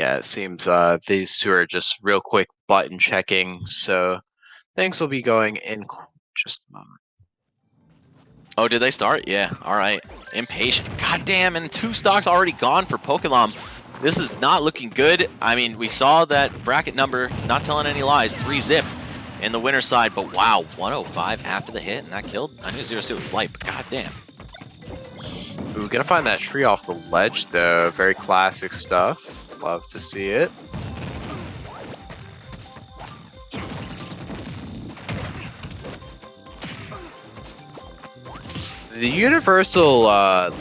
Yeah, it seems these two are just real quick button checking, so things will be going in just a moment. Oh, did they start? Yeah, alright. Impatient. God damn, and 2 stocks already gone for Pokelam. This is not looking good. I mean, we saw that bracket number, not telling any lies, 3-zip in the winner's side, but wow, 105 after the hit, and that killed. I knew Zero Suit was light, but god damn. Ooh, gonna find that tree off the ledge, though. Very classic stuff. Love to see it. The universal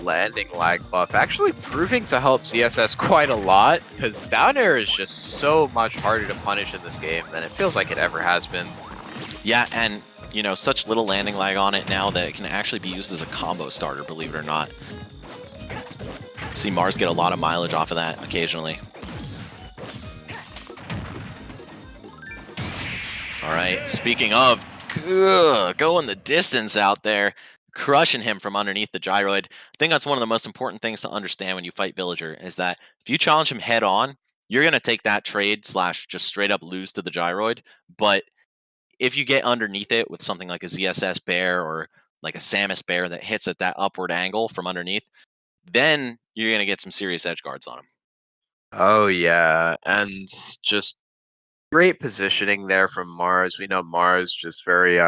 landing lag buff actually proving to help ZSS quite a lot, because down air is just so much harder to punish in this game than it feels like it ever has been. Yeah, and you know, such little landing lag on it now that it can actually be used as a combo starter, believe it or not. See Mars get a lot of mileage off of that occasionally. Alright, speaking of, going the distance out there, crushing him from underneath the gyroid. I think that's one of the most important things to understand when you fight Villager, is that if you challenge him head on, you're going to take that trade / just straight up lose to the gyroid, but if you get underneath it with something like a ZSS bear or like a Samus bear that hits at that upward angle from underneath, then you're going to get some serious edge guards on him. Oh yeah, and just great positioning there from Mars. We know Mars just very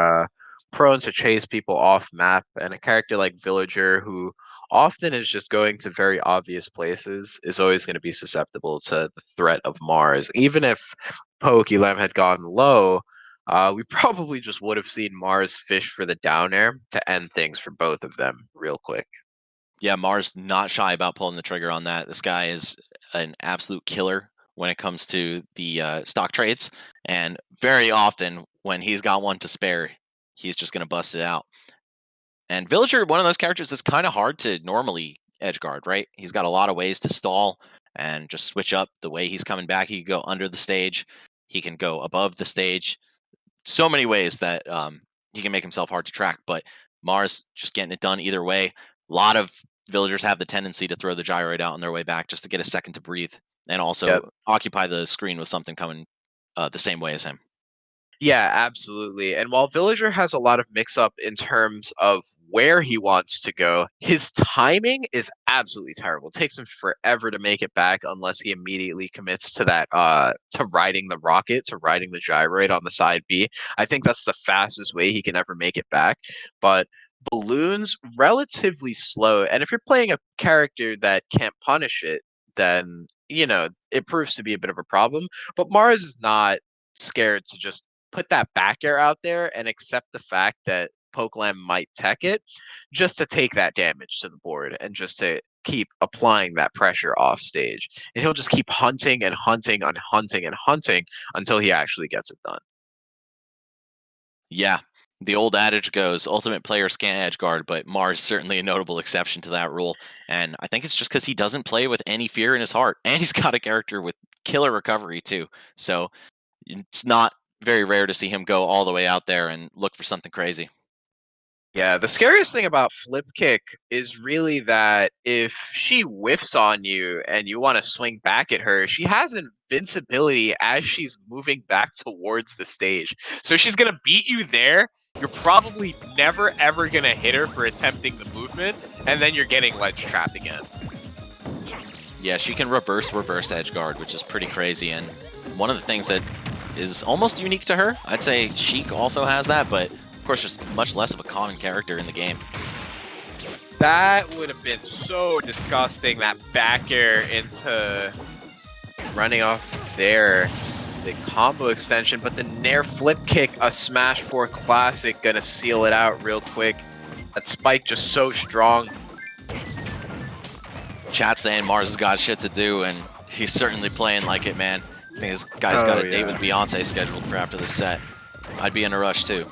prone to chase people off map, and a character like Villager, who often is just going to very obvious places, is always going to be susceptible to the threat of Mars. Even if Pokelam had gone low, we probably just would have seen Mars fish for the down air to end things for both of them real quick. Yeah, Mars not shy about pulling the trigger on that. This guy is an absolute killer when it comes to the stock trades, and very often when he's got one to spare, he's just going to bust it out. And Villager, one of those characters that's kind of hard to normally edge guard, right? He's got a lot of ways to stall and just switch up the way he's coming back. He can go under the stage, he can go above the stage. So many ways that he can make himself hard to track, but Mars just getting it done either way. A lot of Villagers have the tendency to throw the gyroid out on their way back just to get a second to breathe and also Yep. occupy the screen with something coming the same way as him. Yeah, absolutely. And while Villager has a lot of mix up in terms of where he wants to go, his timing is absolutely terrible. It takes him forever to make it back unless he immediately commits to that to riding the rocket, to riding the gyroid on the side B. I think that's the fastest way he can ever make it back. But Balloon's relatively slow, and if you're playing a character that can't punish it, then it proves to be a bit of a problem. But Mars is not scared to just put that back air out there and accept the fact that Pokelam might tech it, just to take that damage to the board and just to keep applying that pressure off stage. And he'll just keep hunting and hunting and hunting and hunting until he actually gets it done. Yeah, the old adage goes, ultimate players can't edge guard, but Mars is certainly a notable exception to that rule. And I think it's just because he doesn't play with any fear in his heart. And he's got a character with killer recovery too. So it's not very rare to see him go all the way out there and look for something crazy. Yeah, the scariest thing about flip kick is really that if she whiffs on you and you want to swing back at her, she has invincibility as she's moving back towards the stage. So she's going to beat you there. You're probably never ever going to hit her for attempting the movement, and then you're getting ledge trapped again. Yeah, she can reverse edge guard, which is pretty crazy. And one of the things that is almost unique to her, I'd say Sheik also has that, but of course, just much less of a common character in the game. That would have been so disgusting, that back air into running off there. The combo extension, but the Nair flip kick, a Smash 4 classic, gonna seal it out real quick. That spike just so strong. Chat saying Mars has got shit to do, and he's certainly playing like it, man. I think this guy's got a date with Beyonce scheduled for after this set. I'd be in a rush too.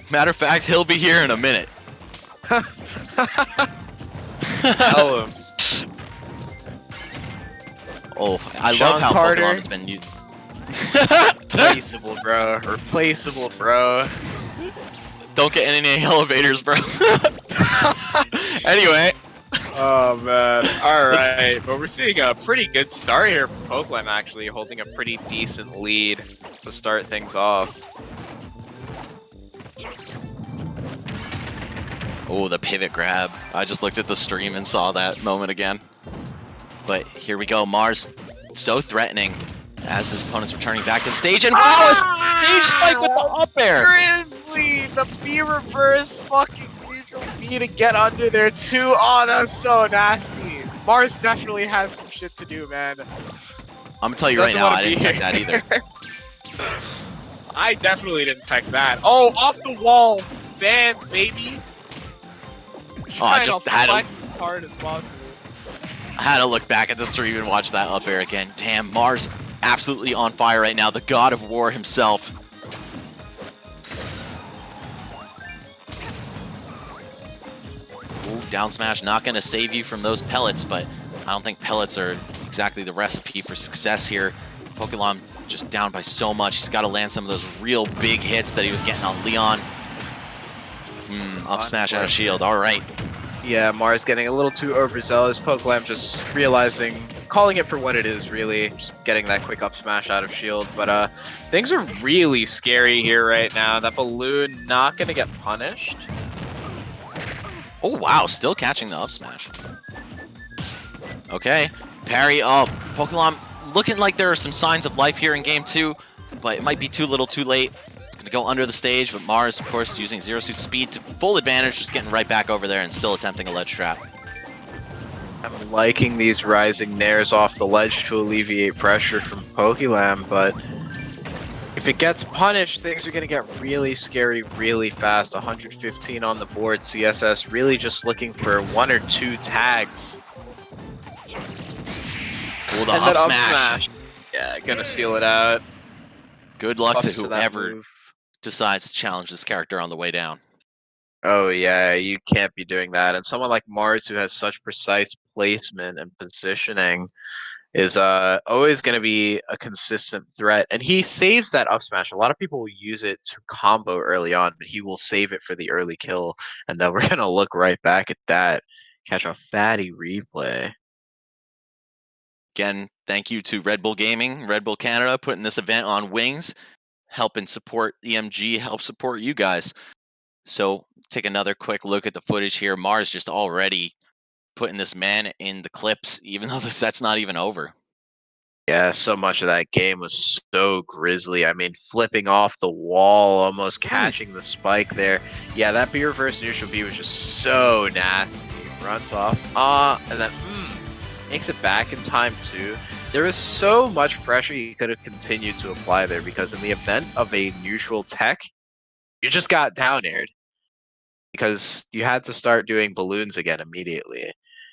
Matter of fact, he'll be here in a minute. Tell him. Oh, I Sean love how Carter. Pokelam has been used. Replaceable, bro. Replaceable, bro. Don't get in any elevators, bro. Anyway, Oh man. Alright, but we're seeing a pretty good start here from Pokelam actually, holding a pretty decent lead to start things off. Oh, the pivot grab. I just looked at the stream and saw that moment again. But here we go, Mars so threatening as his opponent's returning back to the stage, and wow, a stage spike with the up air! Seriously, the B reverse fucking neutral B to get under there too. Oh, that's so nasty. Mars definitely has some shit to do, man. I'm gonna tell you right now, I didn't tech that either. I definitely didn't tech that. Oh, off the wall, fans, baby. Oh, I just had as hard as possible. I had to look back at the stream and watch that up air again. Damn, Mars absolutely on fire right now. The God of War himself. Ooh, down smash not going to save you from those pellets, but I don't think pellets are exactly the recipe for success here. Pokelam just down by so much. He's got to land some of those real big hits that he was getting on Leon. Up smash out of shield. All right. Yeah, Mars getting a little too overzealous. Pokelam just realizing, calling it for what it is, really. Just getting that quick up smash out of shield. But things are really scary here right now. That balloon not going to get punished. Oh, wow. Still catching the up smash. Okay. Parry. Oh, Pokelam looking like there are some signs of life here in game 2, but it might be too little too late. To go under the stage, but Mars, of course, using Zero Suit speed to full advantage, just getting right back over there and still attempting a ledge trap. I'm liking these rising nairs off the ledge to alleviate pressure from Pokelam, but if it gets punished, things are going to get really scary really fast. 115 on the board. ZSS really just looking for 1 or 2 tags. Ooh, the up smash. Yeah, gonna seal it out. Good luck to whoever decides to challenge this character on the way down. Oh yeah, you can't be doing that. And someone like Mars, who has such precise placement and positioning, is always going to be a consistent threat. And he saves that up smash. A lot of people will use it to combo early on, but he will save it for the early kill. And then we're going to look right back at that. Catch a fatty replay. Again, thank you to Red Bull Gaming, Red Bull Canada, putting this event on wings, helping support EMG, help support you guys. So take another quick look at the footage here. Mars just already putting this man in the clips, even though the set's not even over. Yeah, so much of that game was so grisly. I mean, flipping off the wall, almost catching the spike there. Yeah, that B reverse neutral B was just so nasty. Runs off, and then makes it back in time too. There was so much pressure you could have continued to apply there, because in the event of a neutral tech, you just got down aired because you had to start doing balloons again immediately.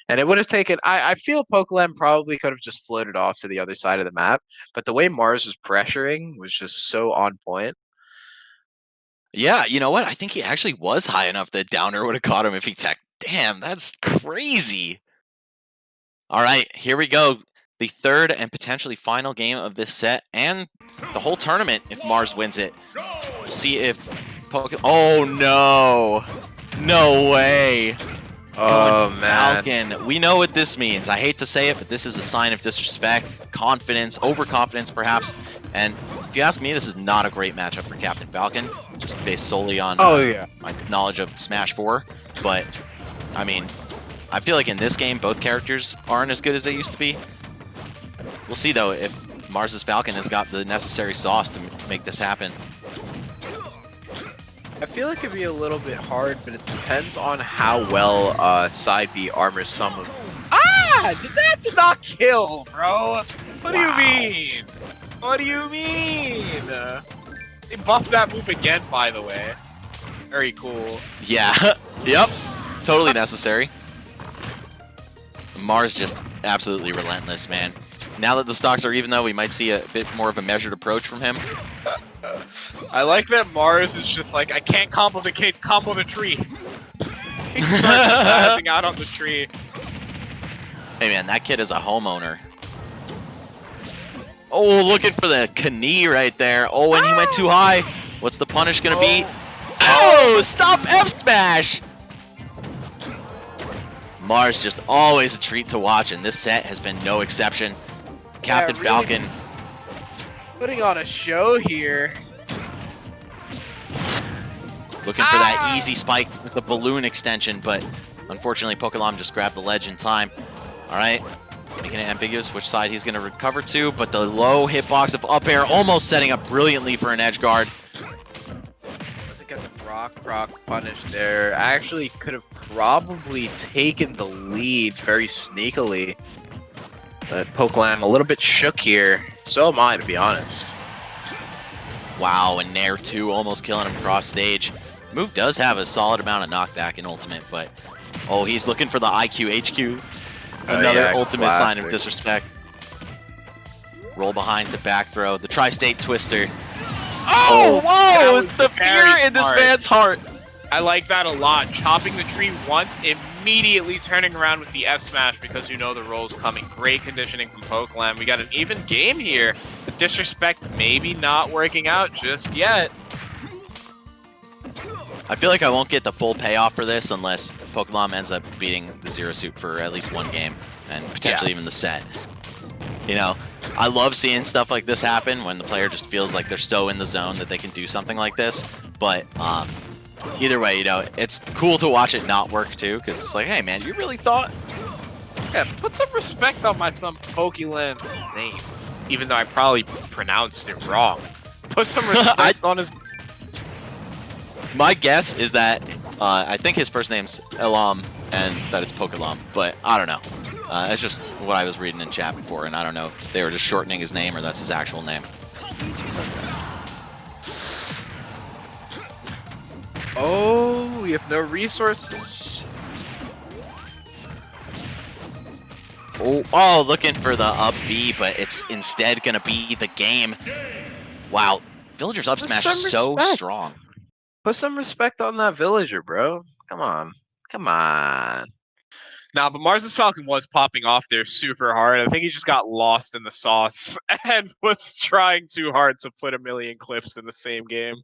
And it would have taken, I feel Pokelam probably could have just floated off to the other side of the map, but the way Mars was pressuring was just so on point. Yeah, you know what? I think he actually was high enough that Downer would have caught him if he tech. Damn, that's crazy. All right, here we go. The third and potentially final game of this set and the whole tournament if Mars wins it. We'll see if Oh no! No way! Oh man. Falcon. We know what this means. I hate to say it, but this is a sign of disrespect, confidence, overconfidence perhaps. And if you ask me, this is not a great matchup for Captain Falcon, just based solely on my knowledge of Smash 4. But, I mean, I feel like in this game, both characters aren't as good as they used to be. We'll see, though, if Mars's Falcon has got the necessary sauce to make this happen. I feel like it'd be a little bit hard, but it depends on how well side B armors some of. That did not kill, bro. What do you mean? What do you mean? They buffed that move again, by the way. Very cool. Yeah. Yep. Totally necessary. Mars just absolutely relentless, man. Now that the stocks are even, though, we might see a bit more of a measured approach from him. I like that Mars is just like, I can't combo the kid, combo the tree. He starts passing out on the tree. Hey man, that kid is a homeowner. Oh, looking for the knee right there. Oh, and he went too high. What's the punish gonna be? Oh, stop F smash! Mars just always a treat to watch, and this set has been no exception. Captain really Falcon putting on a show here. looking for that easy spike with the balloon extension, but unfortunately Pokelam just grabbed the ledge in time. All right, making it ambiguous which side he's going to recover to, but the low hitbox of up air almost setting up brilliantly for an edge guard. Doesn't get the rock punish there. Actually could have probably taken the lead very sneakily. But Pokelam a little bit shook here. So am I, to be honest. Wow, and Nair 2 almost killing him cross stage. Move does have a solid amount of knockback in Ultimate, but oh, he's looking for the IQ HQ. Another ultimate sign of disrespect. Roll behind to back throw. The tri-state twister. Oh, whoa! It's the fear in this man's heart. I like that a lot. Chopping the tree once, immediately turning around with the F smash because you know the roll's coming. Great conditioning from Pokelam. We got an even game here. The disrespect maybe not working out just yet. I feel like I won't get the full payoff for this unless Pokelam ends up beating the Zero Suit for at least one game and potentially even the set. You know, I love seeing stuff like this happen when the player just feels like they're so in the zone that they can do something like this. But either way, you know, it's cool to watch it not work too, because it's like, hey man, you really thought? Yeah, put some respect on my son Pokelam's name, even though I probably pronounced it wrong. Put some respect on his. My guess is that I think his first name's Elam and that it's Pokelam, but I don't know. That's just what I was reading in chat before, and I don't know if they were just shortening his name or that's his actual name. Oh, we have no resources. Oh, looking for the up B, but it's instead going to be the game. Wow, Villager's up smash is so strong. Put some respect on that Villager, bro. Come on. Come on. Nah, but Mars' Falcon was popping off there super hard. I think he just got lost in the sauce and was trying too hard to put a million clips in the same game.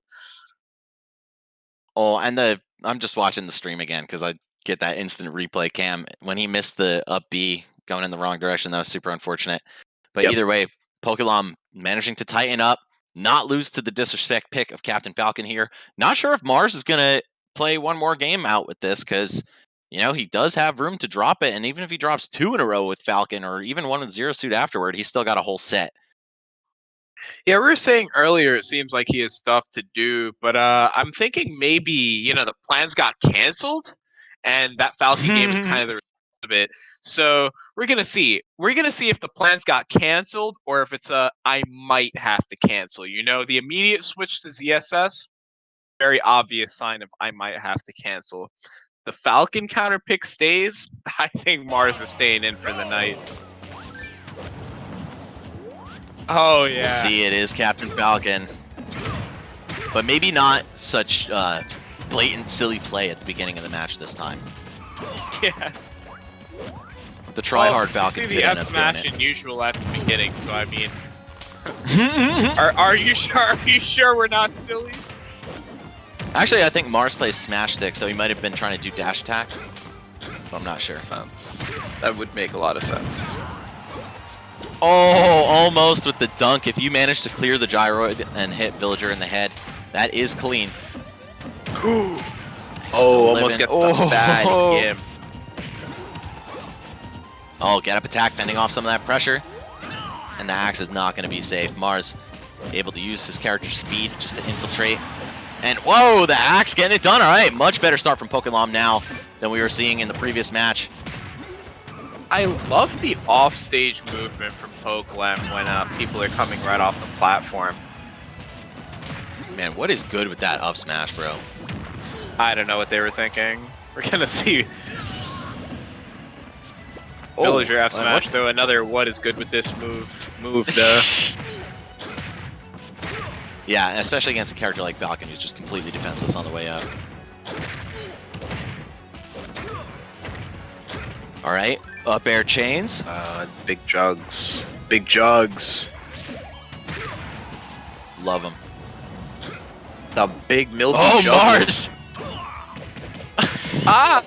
Oh, and I'm just watching the stream again because I get that instant replay cam. When he missed the up B going in the wrong direction, that was super unfortunate. But either way, Pokelam managing to tighten up, not lose to the disrespect pick of Captain Falcon here. Not sure if Mars is going to play one more game out with this because, you know, he does have room to drop it. And even if he drops 2 in a row with Falcon or even one with Zero Suit afterward, he's still got a whole set. Yeah, we were saying earlier it seems like he has stuff to do, but I'm thinking maybe, you know, the plans got canceled and that Falcon game is kind of the result of it. So we're going to see. We're going to see if the plans got canceled or if it's a I might have to cancel. You know, the immediate switch to ZSS, very obvious sign of I might have to cancel. The Falcon counter pick stays. I think Mars is staying in for the night. Oh, yeah. We'll see. It is Captain Falcon. But maybe not such blatant, silly play at the beginning of the match this time. Yeah. The try-hard Falcon could end up doing it. You see the F smash in usual at the beginning, so I mean... are you sure? Are you sure we're not silly? Actually, I think Mars plays Smash Stick, so he might have been trying to do dash attack. But I'm not sure. That would make a lot of sense. Oh, almost with the dunk. If you manage to clear the gyroid and hit Villager in the head, that is clean. Oh, almost gets the bad game. Oh, get up attack, fending off some of that pressure. And the axe is not going to be safe. Mars able to use his character's speed just to infiltrate. And whoa, the axe getting it done. All right, much better start from Pokelam now than we were seeing in the previous match. I love the off-stage movement from Pokelam when people are coming right off the platform. Man, what is good with that up smash, bro? I don't know what they were thinking. We're gonna see. Villager F smash though. Another what is good with this move though. Yeah, especially against a character like Falcon, who's just completely defenseless on the way up. All right, up air chains. Big jugs. Big jugs. Love them. The big milky jugs. Mars! Ah!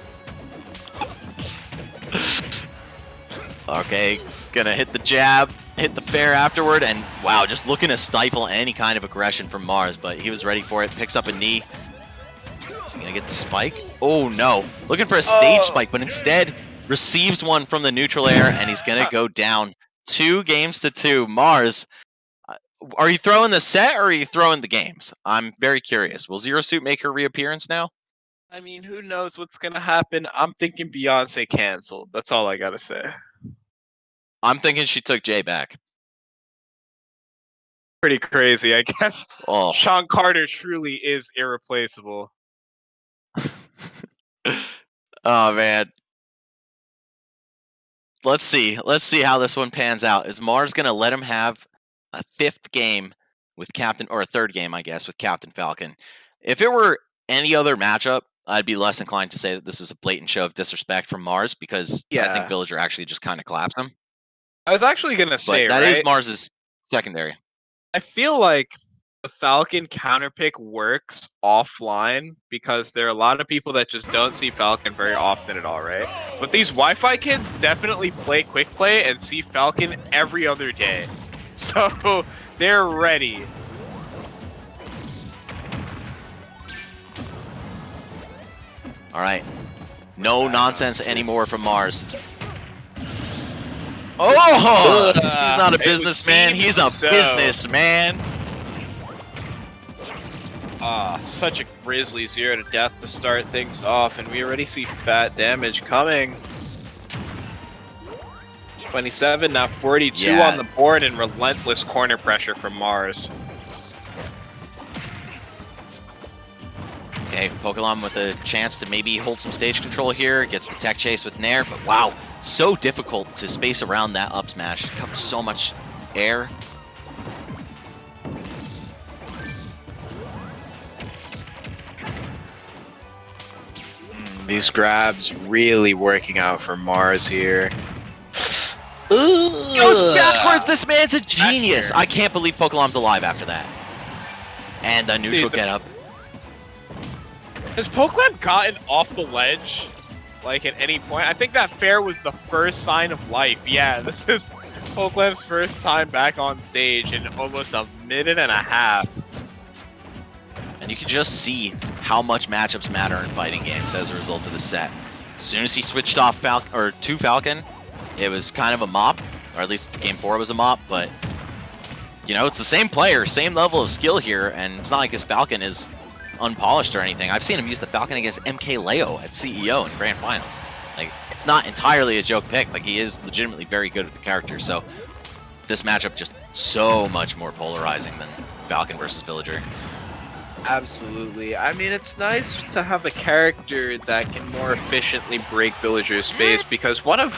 Okay, gonna hit the jab, hit the fair afterward, and wow, just looking to stifle any kind of aggression from Mars, but he was ready for it. Picks up a knee. Is he gonna get the spike? Oh no, looking for a stage spike, but instead receives one from the neutral air, and he's gonna go down 2-2. Mars, are you throwing the set or are you throwing the games? I'm very curious. Will Zero Suit make her reappearance now? I mean, who knows what's gonna happen? I'm thinking Beyonce canceled. That's all I gotta say. I'm thinking she took Jay back. Pretty crazy, I guess. Oh. Sean Carter truly is irreplaceable. Oh man. Let's see how this one pans out. Is Mars gonna let him have a 5th game with Captain, or a 3rd game, I guess, with Captain Falcon? If it were any other matchup, I'd be less inclined to say that this was a blatant show of disrespect from Mars, because I think Villager actually just kind of collapsed him. I was actually gonna say, but that is right? Mars's secondary. I feel like the Falcon counterpick works offline because there are a lot of people that just don't see Falcon very often at all, right? But these Wi-Fi kids definitely play quick play and see Falcon every other day. So they're ready. All right. No nonsense anymore from Mars. Oh! He's not a businessman. He's a businessman. Such a grisly 0 to death to start things off, and we already see fat damage coming. 27, now 42 on the board, and relentless corner pressure from Mars. Okay, Pokelam with a chance to maybe hold some stage control here. Gets the tech chase with Nair, but wow, so difficult to space around that up smash. It covers so much air. These grabs really working out for Mars here. Goes backwards. This man's a genius. I can't believe Pokelam's alive after that. And a neutral get up. Has Pokelam gotten off the ledge, like, at any point? I think that fair was the first sign of life. Yeah, this is Pokelam's first time back on stage in almost a minute and a half. And you can just see how much matchups matter in fighting games as a result of the set. As soon as he switched off to Falcon, it was kind of a mop, or at least game 4 was a mop, but you know, it's the same player, same level of skill here, and it's not like his Falcon is unpolished or anything. I've seen him use the Falcon against MK Leo at CEO in Grand Finals. Like, it's not entirely a joke pick. Like, he is legitimately very good with the character, so this matchup just so much more polarizing than Falcon versus Villager. Absolutely. I mean, it's nice to have a character that can more efficiently break Villager's space, because one of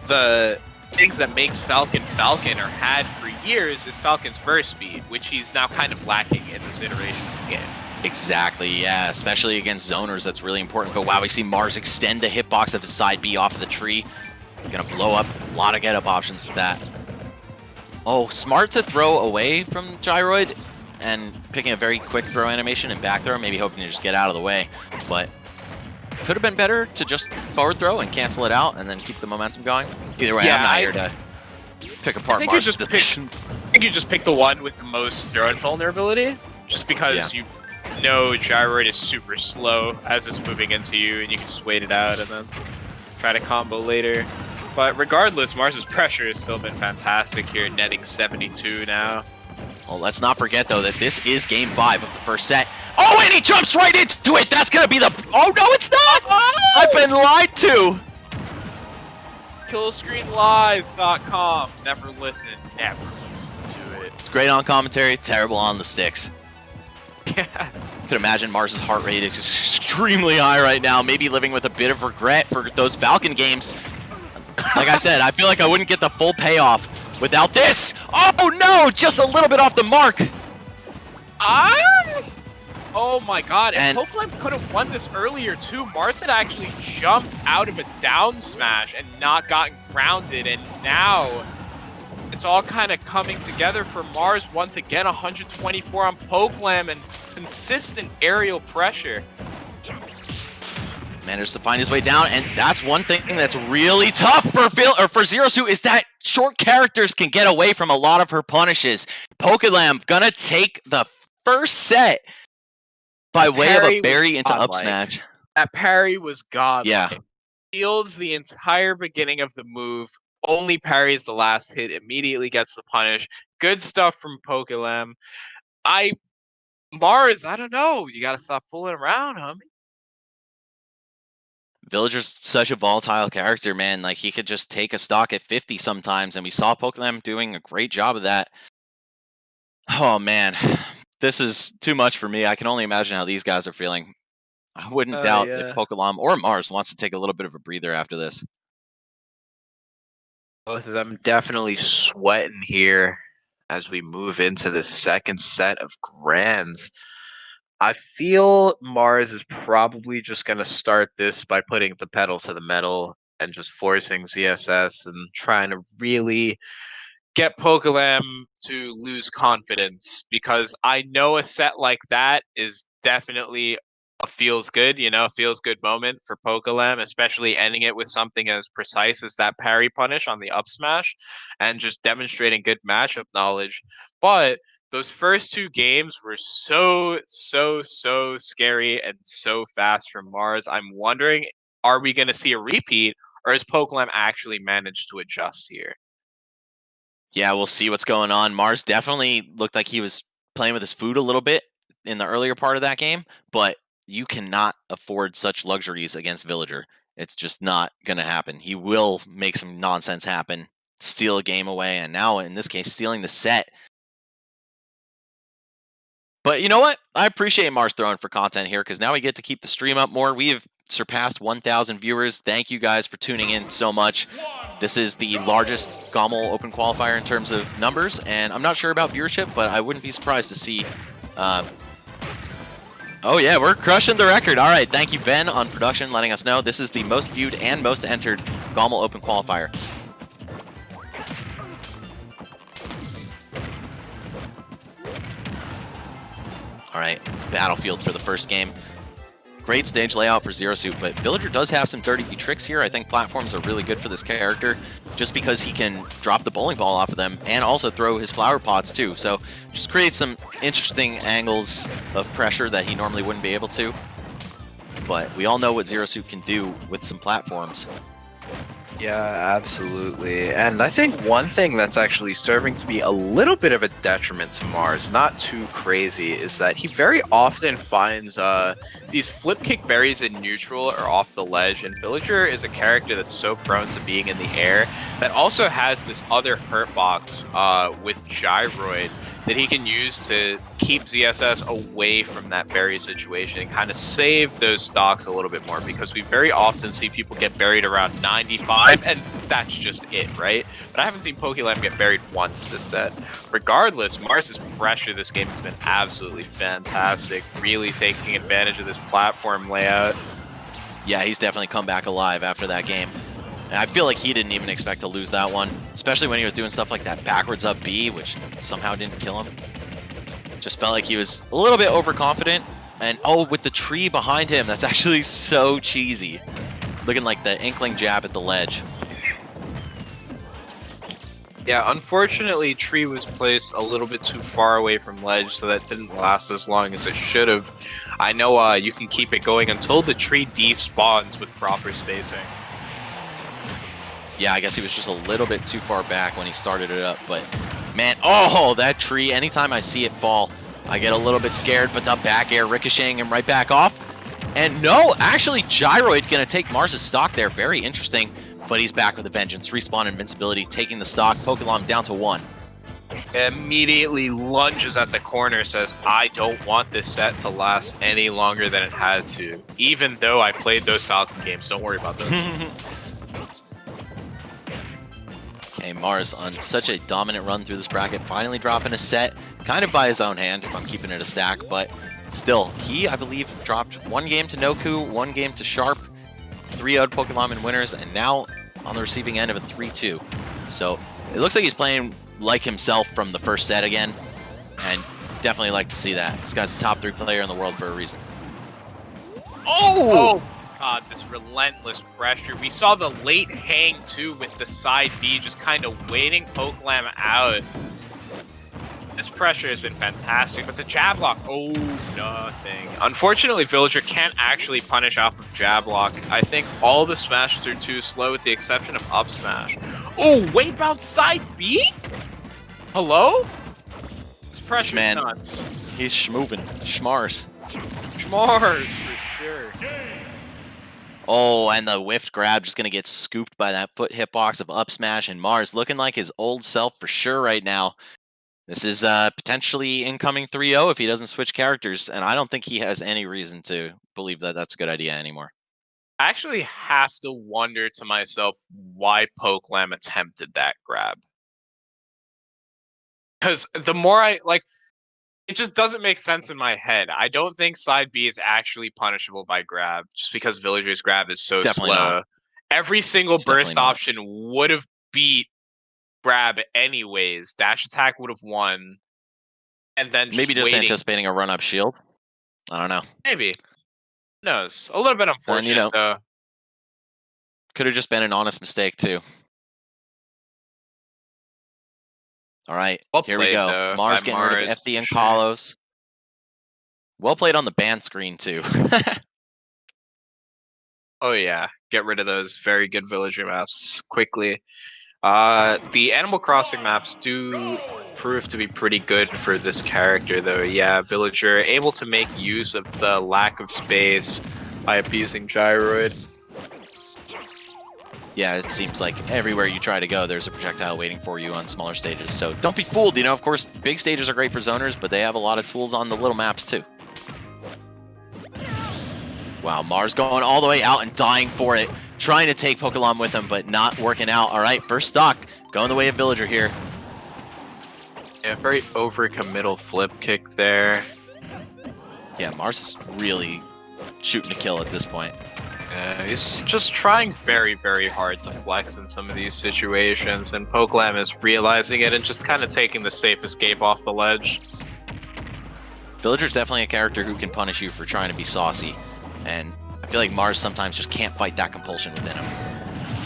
the things that makes Falcon Falcon, or had for years, is Falcon's burst speed, which he's now kind of lacking in this iteration of the game. Exactly, yeah, especially against zoners, that's really important. But wow, we see Mars extend the hitbox of his side B off of the tree. Gonna blow up, a lot of get-up options with that. Oh, smart to throw away from Gyroid, and picking a very quick throw animation and back throw, maybe hoping to just get out of the way. But could have been better to just forward throw and cancel it out and then keep the momentum going. Either way, I'm not here to pick apart Mars' decisions. I think you just pick the one with the most throw-in vulnerability, just because you know Gyroid is super slow as it's moving into you, and you can just wait it out and then try to combo later. But regardless, Mars' pressure has still been fantastic here, netting 72 now. Well, let's not forget, though, that this is game 5 of the first set. Oh, and he jumps right into it! That's gonna be the... Oh, no, it's not! Oh! I've been lied to! Killscreenlies.com. Never listen to it. It's great on commentary, terrible on the sticks. Yeah. Could imagine Mars's heart rate is extremely high right now, maybe living with a bit of regret for those Falcon games. Like I said, I feel like I wouldn't get the full payoff without this. Oh no, just a little bit off the mark. Oh my god, and Pokelam could have won this earlier too. Mars had actually jumped out of a down smash and not gotten grounded, and now it's all kind of coming together for Mars once again. 124 on Pokelam and consistent aerial pressure. Manages to find his way down, and that's one thing that's really tough for Zero Suit is that short characters can get away from a lot of her punishes. Pokelam gonna take the first set by way of a berry into up smash. That parry was godlike. Yeah. Shields the entire beginning of the move, only parries the last hit, immediately gets the punish. Good stuff from Pokelam. Mars, I don't know. You gotta stop fooling around, homie. Villager's such a volatile character, man. Like, he could just take a stock at 50 sometimes, and we saw Pokelam doing a great job of that. Oh, man. This is too much for me. I can only imagine how these guys are feeling. I wouldn't doubt if Pokelam or Mars wants to take a little bit of a breather after this. Both of them definitely sweating here as we move into the second set of Grands. I feel Mars is probably just going to start this by putting the pedal to the metal and just forcing ZSS and trying to really get Pokelam to lose confidence, because I know a set like that is definitely a feels good moment for Pokelam, especially ending it with something as precise as that parry punish on the up smash and just demonstrating good matchup knowledge. But those first two games were so scary and so fast from Mars. I'm wondering, are we going to see a repeat, or has Pokelam actually managed to adjust here? Yeah, we'll see what's going on. Mars definitely looked like he was playing with his food a little bit in the earlier part of that game, but you cannot afford such luxuries against Villager. It's just not going to happen. He will make some nonsense happen, steal a game away, and now, in this case, stealing the set. But you know what? I appreciate Mars throwing for content here, because now we get to keep the stream up more. We have surpassed 1,000 viewers. Thank you guys for tuning in so much. This is the largest GOML Open Qualifier in terms of numbers, and I'm not sure about viewership, but I wouldn't be surprised to see... Oh yeah, we're crushing the record. All right, thank you, Ben, on production, letting us know. This is the most viewed and most entered GOML Open Qualifier. All right, it's Battlefield for the first game. Great stage layout for Zero Suit, but Villager does have some dirty tricks here. I think platforms are really good for this character just because he can drop the bowling ball off of them and also throw his flower pots too. So just create some interesting angles of pressure that he normally wouldn't be able to. But we all know what Zero Suit can do with some platforms. Yeah, absolutely. And I think one thing that's actually serving to be a little bit of a detriment to Mars, not too crazy, is that he very often finds these flip kick berries in neutral or off the ledge, and Villager is a character that's so prone to being in the air that also has this other hurt box with Gyroid that he can use to keep ZSS away from that berry situation and kind of save those stocks a little bit more, because we very often see people get buried around 95 and that's just it, right? But I haven't seen Pokelam get buried once this set. Regardless, Mars's pressure this game has been absolutely fantastic, really taking advantage of this platform layout. Yeah, he's definitely come back alive after that game. And I feel like he didn't even expect to lose that one, especially when he was doing stuff like that backwards up B, which somehow didn't kill him. Just felt like he was a little bit overconfident. And oh, with the tree behind him, that's actually so cheesy. Looking like the Inkling jab at the ledge. Yeah, unfortunately, tree was placed a little bit too far away from ledge, so that didn't last as long as it should have. I know you can keep it going until the tree despawns with proper spacing. Yeah, I guess he was just a little bit too far back when he started it up, but man, oh, that tree, anytime I see it fall, I get a little bit scared, but the back air ricocheting him right back off. And no, actually, Gyroid gonna take Mars' stock there, very interesting, but he's back with a vengeance, respawn invincibility, taking the stock, Pokelam down to 1. Immediately lunges at the corner, says, I don't want this set to last any longer than it has to, even though I played those Falcon games, don't worry about those. Okay, Mars on such a dominant run through this bracket, finally dropping a set, kind of by his own hand if I'm keeping it a stack, but still, he, I believe, dropped 1 game to Noku, 1 game to Sharp, 3-0'd Pokelam in winners, and now on the receiving end of a 3-2. So it looks like he's playing like himself from the first set again, and definitely like to see that. This guy's a top 3 player in the world for a reason. Oh! God, this relentless pressure. We saw the late hang too with the side B just kind of waiting Pokelam out. This pressure has been fantastic, but the jab lock, oh, nothing. Unfortunately, Villager can't actually punish off of jab lock. I think all the smashes are too slow with the exception of up smash. Oh, wait bounce side B? Hello? This pressure's nuts. He's schmoving. Schmars. Schmars, for sure. Oh, and the whiffed grab just going to get scooped by that foot hitbox of up smash, and Mars looking like his old self for sure right now. This is potentially incoming 3-0 if he doesn't switch characters, and I don't think he has any reason to believe that that's a good idea anymore. I actually have to wonder to myself why Pokelam attempted that grab. Because the more I, like, it just doesn't make sense in my head. I don't think side B is actually punishable by grab, just because Villager's grab is so Definitely slow. not. Every single It's burst definitely not. option would have beat grab anyways. Dash attack would have won. And then Maybe just waiting. anticipating a run-up shield. I don't know. Maybe. Who knows? A little bit unfortunate, though. Could have just been an honest mistake, too. All right, Well here we played, go. though, Mars by getting rid of Mars, FD and for sure. Kalos. Well played on the ban screen, too. Oh yeah, get rid of those very good villager maps quickly. The Animal Crossing maps do prove to be pretty good for this character, though. Yeah, villager able to make use of the lack of space by abusing Gyroid. Yeah, it seems like everywhere you try to go, there's a projectile waiting for you on smaller stages. So don't be fooled. You know, of course, big stages are great for zoners, but they have a lot of tools on the little maps, too. Wow, Mars going all the way out and dying for it. Trying to take Pokelam with him, but not working out. All right, first stock going the way of Villager here. Yeah, very overcommittal flip kick there. Yeah, Mars is really shooting to kill at this point. He's just trying very, very hard to flex in some of these situations, and Pokelam is realizing it and just kind of taking the safe escape off the ledge. Villager's definitely a character who can punish you for trying to be saucy, and I feel like Mars sometimes just can't fight that compulsion within him.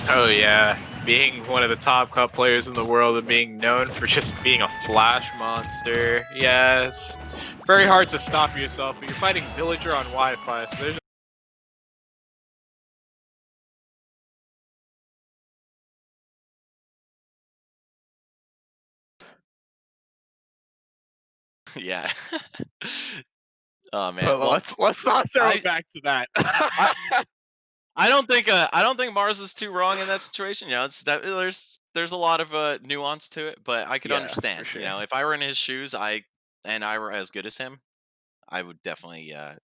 Oh yeah, being one of the top cup players in the world and being known for just being a flash monster. Yes, very hard to stop yourself, but you're fighting Villager on Wi-Fi, so there's Yeah. Oh man. But Well, let's not throw it back to that. I don't think Mars is too wrong in that situation. You know, there's a lot of nuance to it, but I could Yeah, understand. for sure. You know, if I were in his shoes, I were as good as him, I would definitely I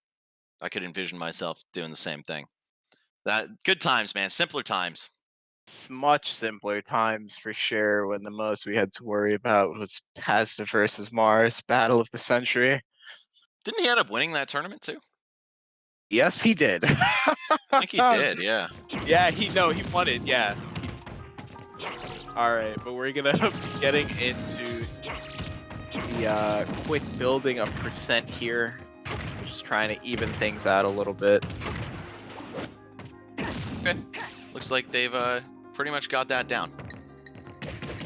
could envision myself doing the same thing. That good times, man, simpler times. Much simpler times for sure, when the most we had to worry about was Pasta versus Mars, battle of the century. Didn't he end up winning that tournament too? Yes, he did. I think he did, yeah. Yeah, he won it, yeah. Alright, but we're gonna be getting into the quick building of percent here. We're just trying to even things out a little bit. Okay. Looks like they've pretty much got that down.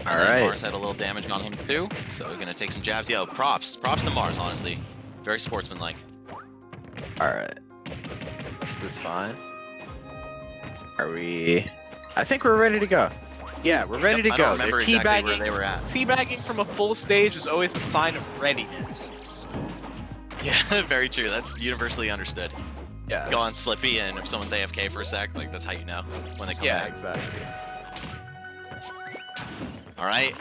All right. Mars had a little damage on him too, so we're gonna take some jabs. Yo, props to Mars, honestly. Very sportsmanlike. Alright. Is this fine? Are we... I think we're ready to go. Yeah, we're ready to I go. don't remember They're exactly where teabagging. they were at. Teabagging from a full stage is always a sign of readiness. Yeah, very true. That's universally understood. Yeah. Go on Slippy, and if someone's AFK for a sec, like that's how you know when they come Yeah, back. exactly. All right,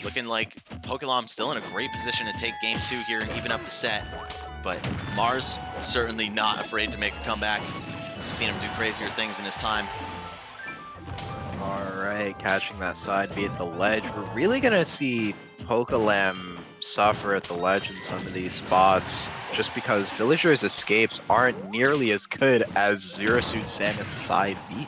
looking like Pokelam still in a great position to take game 2 here and even up the set. But Mars certainly not afraid to make a comeback. I've seen him do crazier things in his time. Alright, catching that side B at the ledge. We're really gonna see Pokelam suffer at the ledge in some of these spots, just because Villager's escapes aren't nearly as good as Suit Samus side B.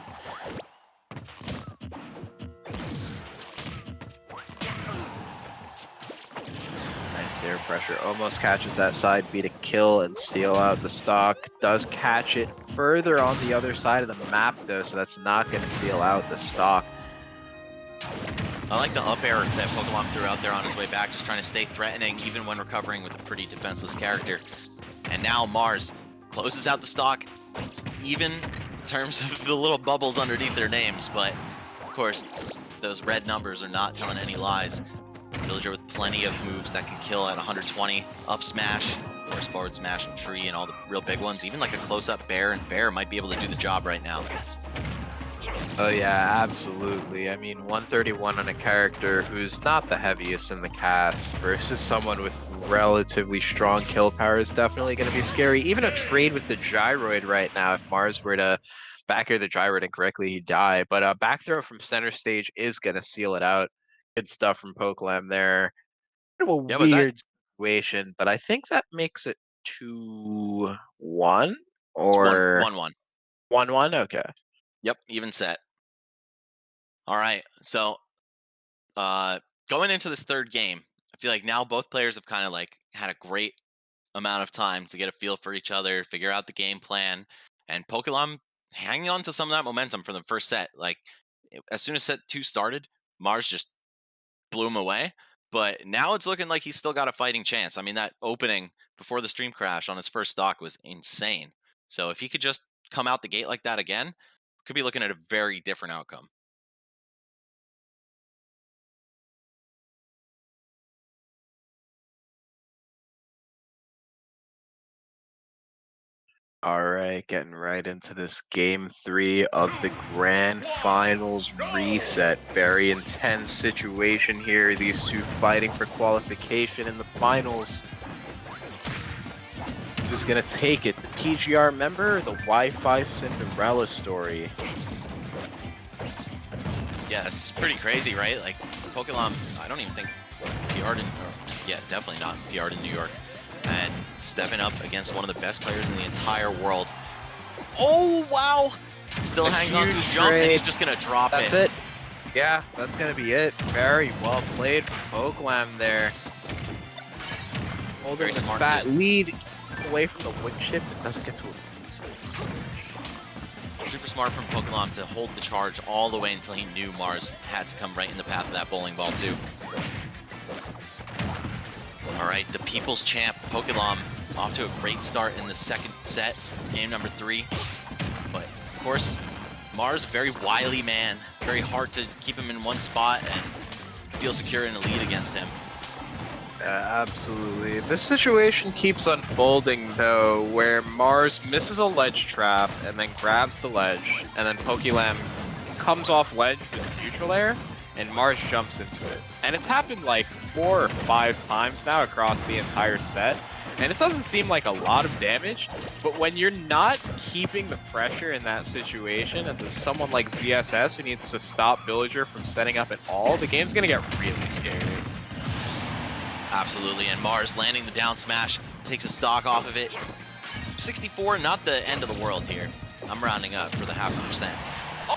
Nice air pressure, almost catches that side B to kill and steal out the stock. Does catch it further on the other side of the map, though, so that's not going to seal out the stock. I like the up air that Pokelam threw out there on his way back, just trying to stay threatening even when recovering with a pretty defenseless character. And now Mars closes out the stock, even in terms of the little bubbles underneath their names, but of course, those red numbers are not telling any lies. Villager with plenty of moves that can kill at 120, up smash, of course forward smash and tree and all the real big ones, even like a close-up bear, and bear might be able to do the job right now. Oh yeah, absolutely. I mean, 131 on a character who's not the heaviest in the cast versus someone with relatively strong kill power is definitely going to be scary. Even a trade with the gyroid right now, if Mars were to back air the gyroid incorrectly, he'd die. But a back throw from center stage is going to seal it out. Good stuff from Pokelam there. Kind of a Yeah, was that weird situation, but I think that makes it 2-1 it's or 1-1? 1-1. Okay. Yep, even set. All right, so going into this third game, I feel like now both players have kind of like had a great amount of time to get a feel for each other, figure out the game plan, and Pokelam hanging on to some of that momentum from the first set. Like as soon as set 2 started, Mars just blew him away. But now it's looking like he's still got a fighting chance. I mean, that opening before the stream crash on his first stock was insane. So if he could just come out the gate like that again, could be looking at a very different outcome. All right, getting right into this game 3 of the grand finals reset. Very intense situation here. These two fighting for qualification in the finals. Who's gonna take it? The PGR member or the Wi-Fi Cinderella story? Yeah, it's pretty crazy, right? Like Pokelam, I don't even think PR'd in, yeah, definitely not PR'd in New York. And stepping up against one of the best players in the entire world. Oh, wow! Still hangs on to his jump, and he's just gonna drop it. That's it. Yeah, that's gonna be it. Very well played from Pokelam there. Holding this fat lead away from the wood chip, it doesn't get to abuse it. Super smart from Pokelam to hold the charge all the way until he knew Mars had to come right in the path of that bowling ball too. All right, the People's Champ, Pokelam, off to a great start in the second set, game number 3. But, of course, Mars, very wily man. Very hard to keep him in one spot and feel secure in a lead against him. Absolutely. This situation keeps unfolding, though, where Mars misses a ledge trap and then grabs the ledge, and then Pokelam comes off ledge with neutral air, and Mars jumps into it. And it's happened like 4 or 5 times now across the entire set, and it doesn't seem like a lot of damage, but when you're not keeping the pressure in that situation, as someone like ZSS who needs to stop Villager from setting up at all, the game's gonna get really scary. Absolutely, and Mars landing the down smash, takes a stock off of it. 64, not the end of the world here. I'm rounding up for the 0.5%.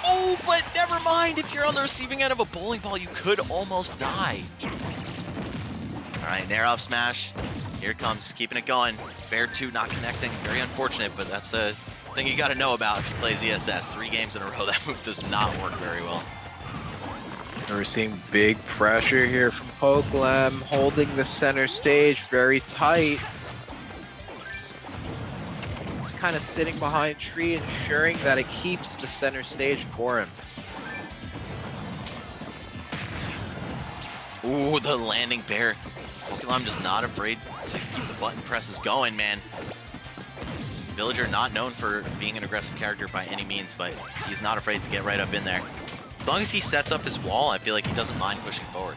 Oh, but never mind. If you're on the receiving end of a bowling ball, you could almost die. All right, nair up smash. Here it comes, keeping it going. Fair 2 not connecting. Very unfortunate, but that's a thing you got to know about if you play ZSS. 3 games in a row, that move does not work very well. We're seeing big pressure here from Pokelam, holding the center stage very tight. Kind of sitting behind tree, ensuring that it keeps the center stage for him. Ooh, the landing bear. Pokelam just not afraid to keep the button presses going, man. Villager not known for being an aggressive character by any means, but he's not afraid to get right up in there. As long as he sets up his wall, I feel like he doesn't mind pushing forward.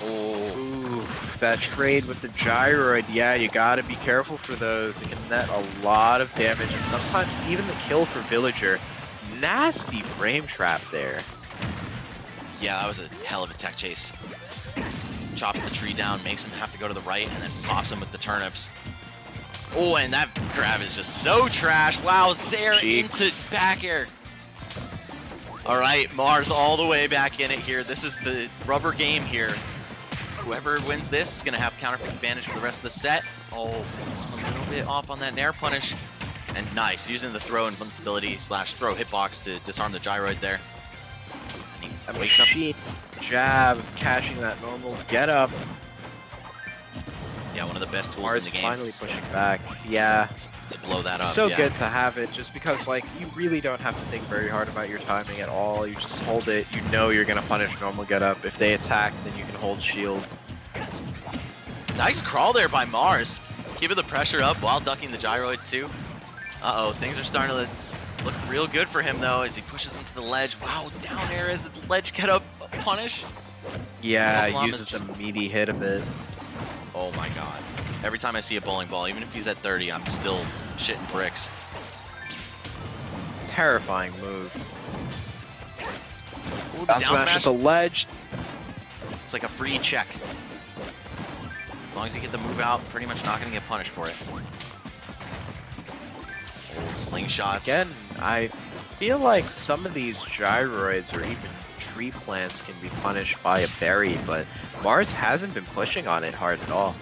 Ooh, that trade with the gyroid, yeah, you gotta be careful for those. It can net a lot of damage, and sometimes even the kill for Villager. Nasty frame trap there. Yeah, that was a hell of a tech chase. Chops the tree down, makes him have to go to the right, and then pops him with the turnips. Oh, and that grab is just so trash. Wow, Zare into back air. All right, Mars all the way back in it here. This is the rubber game here. Whoever wins this is going to have counter pick advantage for the rest of the set. Oh, a little little bit off on that Nair punish. And nice, using the throw invincibility / throw hitbox to disarm the gyroid there. And he wakes up. Jab, catching that normal get up. Yeah, one of the best tools Mars in the game finally pushing back. Yeah. to blow that up. So yeah. good to have it, just because like you really don't have to think very hard about your timing at all. You just hold it. You know you're gonna punish normal get up. If they attack, then you can hold shield. Nice crawl there by Mars, keeping the pressure up while ducking the gyroid too. Uh-oh, things are starting to look real good for him though as he pushes him to the ledge. Wow, down air as the ledge get up punish. Yeah, Pokelam uses is the meaty hit of it. Oh my god. Every time I see a bowling ball, even if he's at 30, I'm still shitting bricks. Terrifying move. Ooh, the Down down smash at smash. the ledge. It's like a free check. As long as you get the move out, pretty much not going to get punished for it. Oh, slingshots. Again, I feel like some of these gyroids or even tree plants can be punished by a berry, but Mars hasn't been pushing on it hard at all.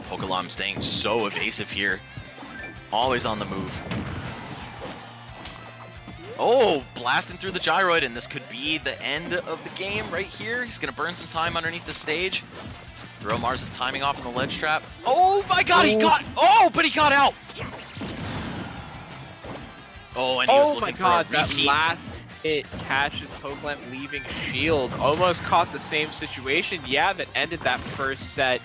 Pokelam staying so evasive here. Always on the move. Oh, blasting through the gyroid, and this could be the end of the game right here. He's going to burn some time underneath the stage. Throw Mars is timing off in the ledge trap. Oh my god, he got... Oh, but he got out! Oh, and he was looking for a that repeat. last hit catches Pokelam leaving shield. Almost caught the same situation. Yeah, that ended that first set.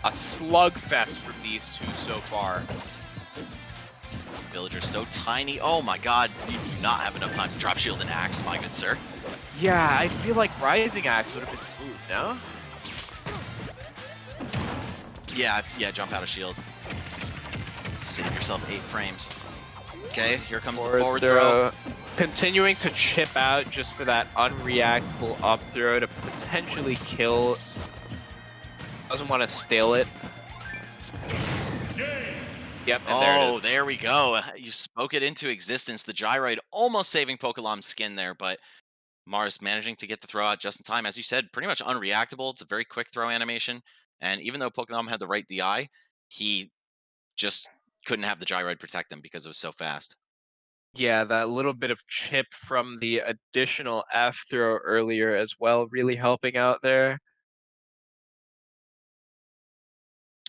A slugfest from these two so far. Villager's so tiny. Oh my god, you do not have enough time to drop shield and axe, my good sir. Yeah, I feel like Rising Axe would have been the move, no? Yeah, jump out of shield. Save yourself 8 frames. Okay, here comes the forward throw. Continuing to chip out just for that unreactable up throw to potentially kill. Doesn't want to stale it. Yep, and Oh, there it is. there we go. You spoke it into existence. The gyroid almost saving Pokelam's skin there, but Mars managing to get the throw out just in time. As you said, pretty much unreactable. It's a very quick throw animation. And even though Pokelam had the right DI, he just couldn't have the gyroid protect him because it was so fast. Yeah, that little bit of chip from the additional F throw earlier as well, really helping out there.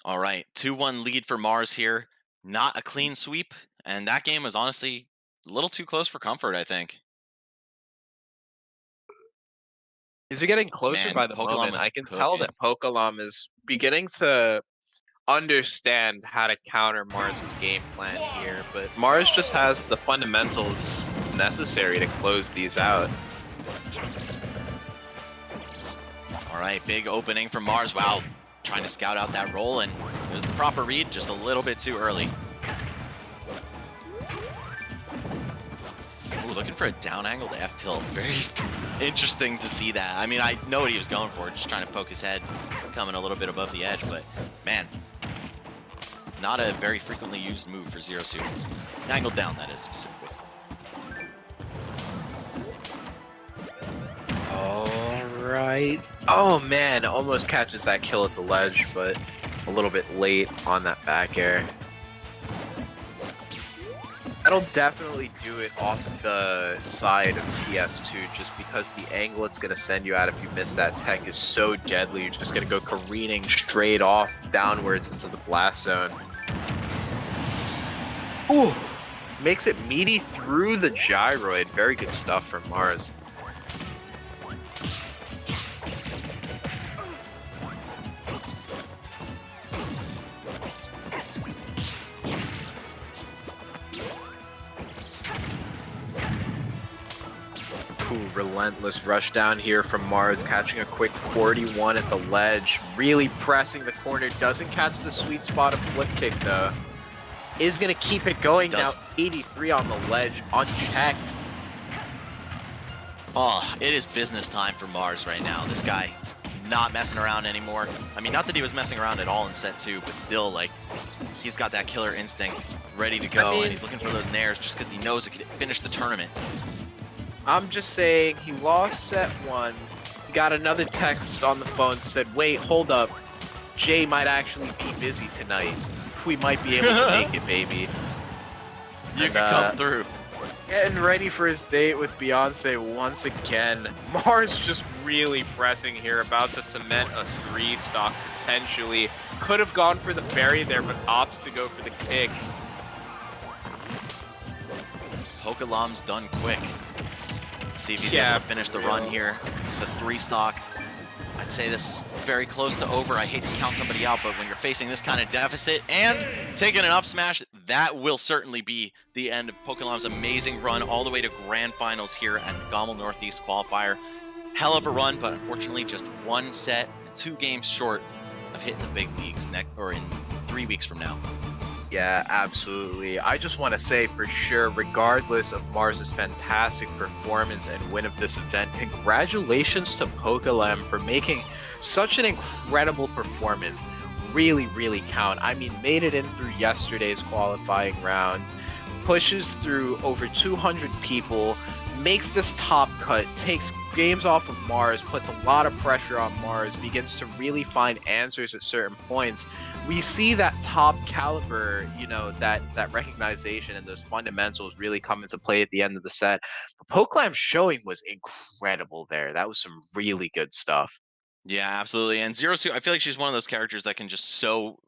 All right, 2-1 lead for Mars here. Not a clean sweep, and that game was honestly a little too close for comfort, I think. Is it getting closer Man, by the Pokelam moment? was I can tell that Pokelam is beginning to understand how to counter Mars's game plan here, but Mars just has the fundamentals necessary to close these out. All right, big opening from Mars. Wow, trying to scout out that roll, and it was the proper read, just a little bit too early. Ooh, looking for a down-angled F-tilt. Very interesting to see that. I mean, I know what he was going for, just trying to poke his head, coming a little bit above the edge, but man, not a very frequently used move for Zero Suit. Angled down, that is, specifically. Alright. Oh man, almost catches that kill at the ledge, but a little bit late on that back air. That'll definitely do it off the side of PS2, just because the angle it's going to send you out if you miss that tech is so deadly. You're just going to go careening straight off downwards into the blast zone. Ooh! Makes it meaty through the gyroid. Very good stuff from Mars. Relentless rush down here from Mars, catching a quick 41 at the ledge, really pressing the corner, doesn't catch the sweet spot of flip kick though. Is going to keep it going now, 83 on the ledge, unchecked. Oh, it is business time for Mars right now. This guy not messing around anymore. I mean, not that he was messing around at all in set 2, but still, like, he's got that killer instinct ready to go, and he's looking for those nairs just because he knows it could finish the tournament. I'm just saying, he lost set 1. He got another text on the phone, said, wait, hold up. Jay might actually be busy tonight. We might be able to make it, baby. You And, can come through. Getting ready for his date with Beyonce once again. Mars just Really pressing here, about to cement a 3-stock potentially. Could have gone for the fairy there, but opts to go for the kick. Pokelam's done quick. Let's see if he's Yeah, able to finish the run here. The 3-stock. I'd say this is very close to over. I hate to count somebody out, but when you're facing this kind of deficit and taking an up smash, that will certainly be the end of Pokelam's amazing run all the way to grand finals here at the GOML Northeast qualifier. Hell of a run, but unfortunately just 1 set, 2 games short of hitting the big leagues in 3 weeks from now. Yeah, absolutely. I just want to say for sure, regardless of Mars's fantastic performance and win of this event, congratulations to Pokelam for making such an incredible performance. Really, really count. I mean, made it in through yesterday's qualifying round, pushes through over 200 people, makes this top cut, takes games off of Mars, puts a lot of pressure on Mars, begins to really find answers at certain points. We see that top caliber, that recognition and those fundamentals really come into play at the end of the set. But Pokelam's showing was incredible there. That was some really good stuff. Yeah, absolutely. And Zero Suit, I feel like she's one of those characters that can just so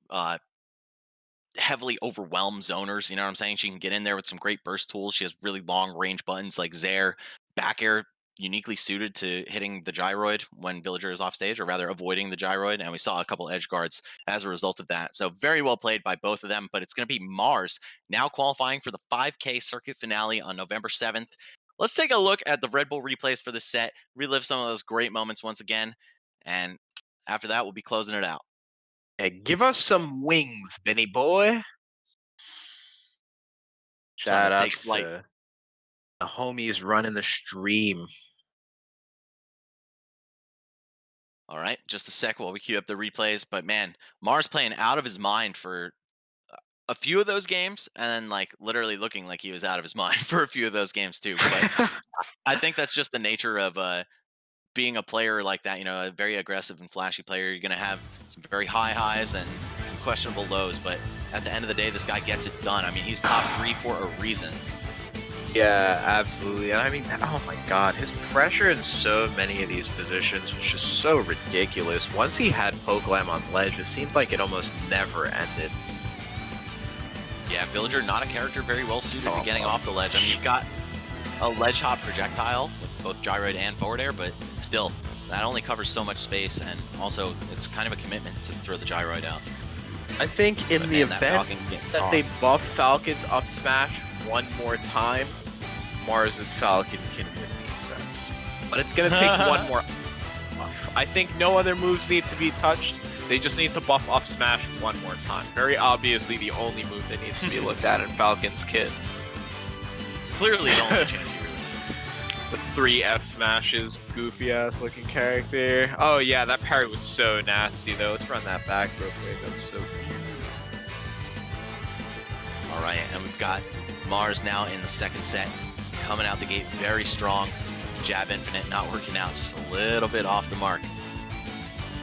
heavily overwhelm zoners. You know what I'm saying? She can get in there with some great burst tools. She has really long range buttons like Zair, back air, uniquely suited to hitting the gyroid when Villager is off stage, or rather avoiding the gyroid. And we saw a couple edge guards as a result of that. So very well played by both of them. But it's going to be Mars now qualifying for the 5K circuit finale on November 7th. Let's take a look at the Red Bull replays for this set, relive some of those great moments once again. And after that, we'll be closing it out. Hey, give us some wings, Benny boy. Trying Shout to out take flight. to the homies running the stream. All right, just a sec while we queue up the replays. But man, Mars playing out of his mind for a few of those games, and then like literally looking like he was out of his mind for a few of those games too. But I think that's just the nature of being a player like that. A very aggressive and flashy player. You're gonna have some very high highs and some questionable lows. But at the end of the day, this guy gets it done. I mean, he's top 3 for a reason. Yeah, absolutely. And I mean, oh my god, his pressure in so many of these positions was just so ridiculous. Once he had Pokelam on ledge, it seemed like it almost never ended. Yeah, Villager, not a character very well suited to getting off the ledge. I mean, you've got a ledge hop projectile with both gyroid and forward air, but still, that only covers so much space, and also it's kind of a commitment to throw the gyroid out. I think in the event that they tossed. buff Falcon's up smash one more time, Mars's Falcon can win these sets. But it's going to take one more buff. I think no other moves need to be touched. They just need to buff off smash one more time. Very obviously the only move that needs to be looked at in Falcon's kit. Clearly the only change he really needs. The 3 F smashes, goofy ass looking character. Oh yeah, that parry was so nasty though. Let's run that back real quick. That was so cute. All right, and we've got Mars now in the second set, coming out the gate very strong. Jab infinite not working out, just a little bit off the mark.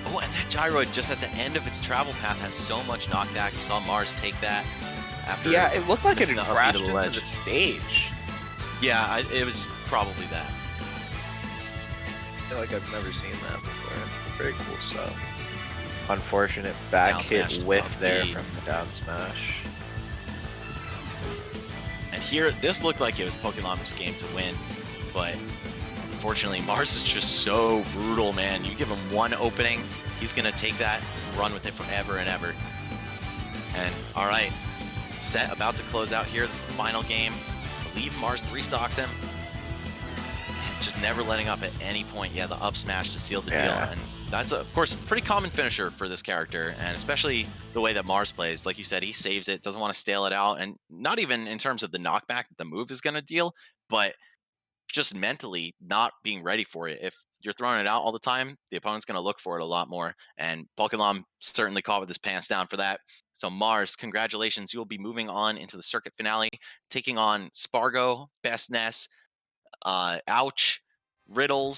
Oh, and that gyroid just at the end of its travel path has so much knockback. You saw Mars take that after. Yeah, it looked like it missing the crashed upbeat of the into ledge. the stage. Yeah, it was probably that. I feel like I've never seen that before. Very cool stuff. Unfortunate back Down hit smash whiff up there B. from the down smash. And here, this looked like it was Pokelam's game to win, but unfortunately, Mars is just so brutal, man. You give him one opening, he's going to take that and run with it forever and ever. And, all right, set about to close out here. This is the final game. I believe Mars 3-stocks him. And just never letting up at any point. Yeah, the up smash to seal the deal. And that's, of course, a pretty common finisher for this character, and especially the way that Mars plays. Like you said, he saves it, doesn't want to stale it out, and not even in terms of the knockback that the move is going to deal, but just mentally not being ready for it. If you're throwing it out all the time, the opponent's going to look for it a lot more, and Pokelam certainly caught with his pants down for that. So Mars, congratulations. You'll be moving on into the circuit finale, taking on Spargo, Best Ness, Ouch, Riddles,